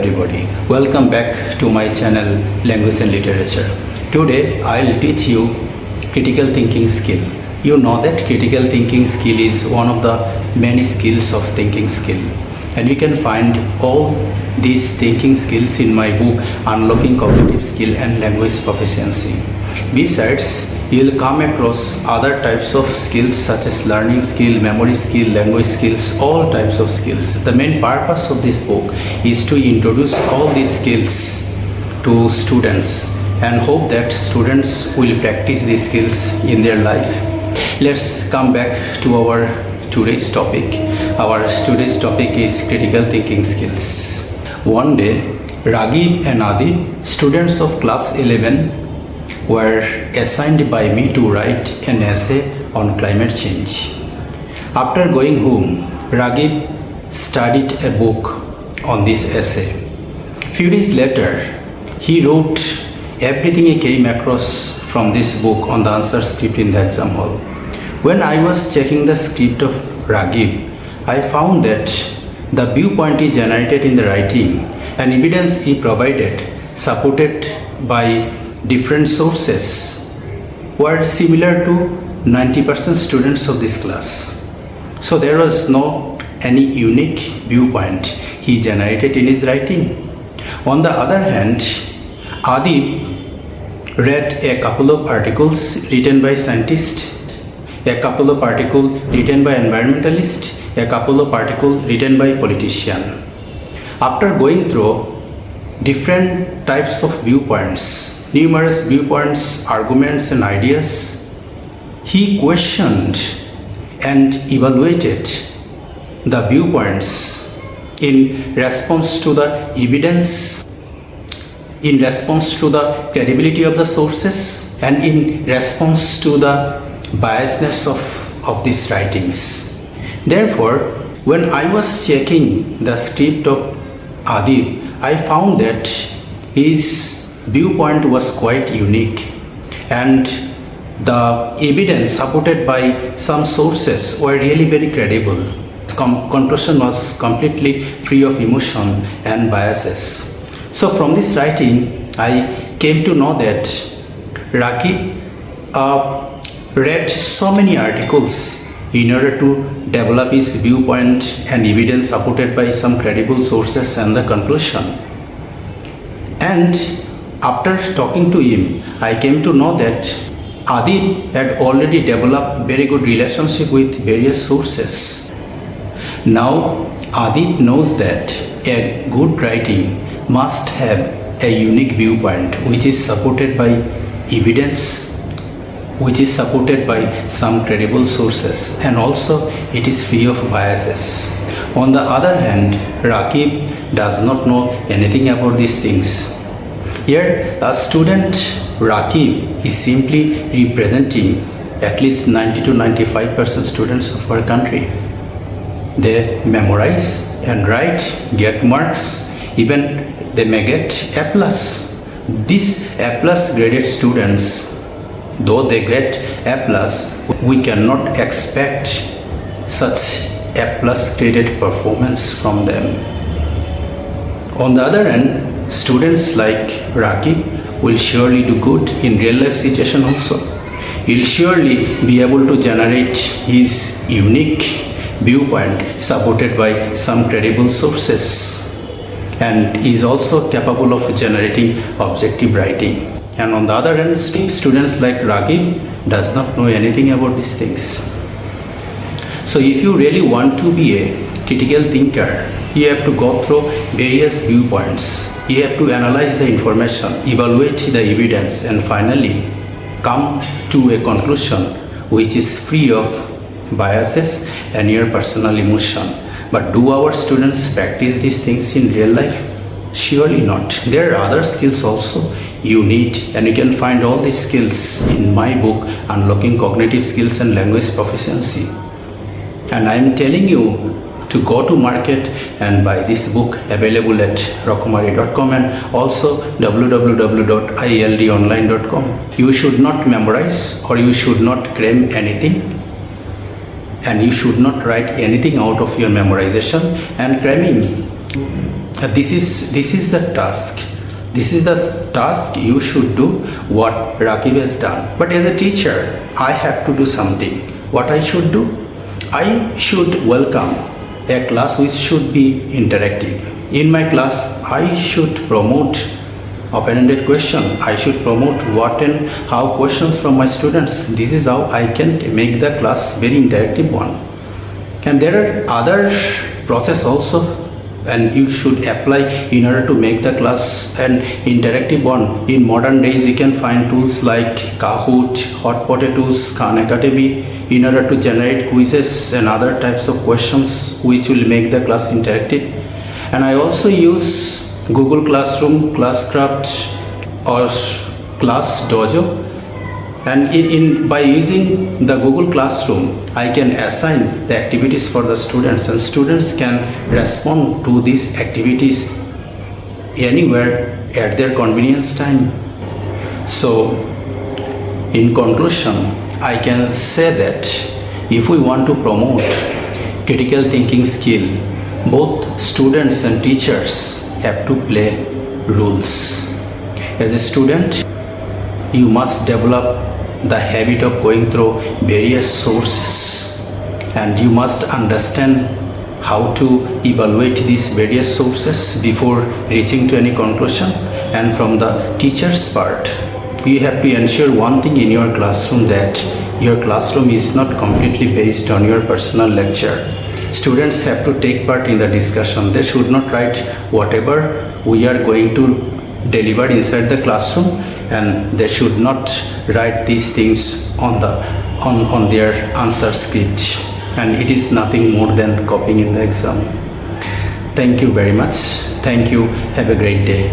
everybody, welcome back to my channel Language and Literature. Today I'll teach you critical thinking skill. You know that critical thinking skill is one of the many skills of thinking skill, and you can find all these thinking skills in my book Unlocking Cognitive Skill and Language Proficiency. Besides, you will come across other types of skills such as learning skill, memory skill, language skills, all types of skills. The main purpose of this book is to introduce all these skills to students and hope that students will practice these skills in their life. Let's come back to our today's topic. Our today's topic is critical thinking skills. One day, Raghib and Adib, students of class 11, were assigned by me to write an essay on climate change. After going home, Raghib studied a book on this essay. Few days later, he wrote everything he came across from this book on the answer script in the exam hall. When I was checking the script of Raghib, I found that the viewpoint he generated in the writing and evidence he provided, supported by different sources, were similar to 90% students of this class. So there was not any unique viewpoint he generated in his writing. On the other hand, Adib read a couple of articles written by scientists, a couple of articles written by environmentalists, a couple of articles written by politicians. After going through different types of viewpoints, numerous viewpoints, arguments and ideas, he questioned and evaluated the viewpoints in response to the evidence, in response to the credibility of the sources, and in response to the biasness of these writings. Therefore, when I was checking the script of Adib, I found that his viewpoint was quite unique, and the evidence supported by some sources were really very credible. Conclusion was completely free of emotion and biases. So from this writing, I came to know that Raghib read so many articles in order to develop his viewpoint and evidence supported by some credible sources and the conclusion. And after talking to him, I came to know that Adib had already developed very good relationship with various sources. Now Adib knows that a good writing must have a unique viewpoint which is supported by evidence, which is supported by some credible sources, and also it is free of biases. On the other hand, Raghib does not know anything about these things. Here, a student Raghib is simply representing at least 90 to 95% students of our country. They memorize and write, get marks, even they may get A+. These A+ graded students, though they get A+, we cannot expect such A+ graded performance from them. On the other hand, students like Raghib will surely do good in real life situation also. He will surely be able to generate his unique viewpoint supported by some credible sources, and is also capable of generating objective writing. And on the other hand, students like Raghib does not know anything about these things. So if you really want to be a critical thinker, you have to go through various viewpoints. You have to analyze the information, evaluate the evidence, and finally come to a conclusion which is free of biases and your personal emotion. But do our students practice these things in real life? Surely not. There are other skills also you need, and you can find all these skills in my book Unlocking Cognitive Skills and Language Proficiency. And I am telling you to go to market and buy this book, available at rokumari.com and also www.ieldonline.com. You should not memorize or you should not cram anything, and you should not write anything out of your memorization and cramming. This is the task. This is the task you should do what Rakib has done. But as a teacher, I have to do something. What I should do? I should welcome a class which should be interactive. In my class, I should promote open-ended question. I should promote what and how questions from my students. This is how I can make the class very interactive one. And there are other process also, and you should apply in order to make the class an interactive one. In modern days, you can find tools like Kahoot, Hot Potatoes, Khan Academy in order to generate quizzes and other types of questions which will make the class interactive. And I also use Google Classroom, Classcraft or Class Dojo. And by using the Google Classroom, I can assign the activities for the students, and students can respond to these activities anywhere at their convenience time. So, in conclusion, I can say that if we want to promote critical thinking skill, both students and teachers have to play roles. As a student, you must develop the habit of going through various sources, and you must understand how to evaluate these various sources before reaching to any conclusion. And from the teacher's part, you have to ensure one thing in your classroom, that your classroom is not completely based on your personal lecture. Students have to take part in the discussion. They should not write whatever we are going to deliver inside the classroom, and they should not write these things on their answer script, and it is nothing more than copying in the exam. Thank you very much. Thank you. Have a great day.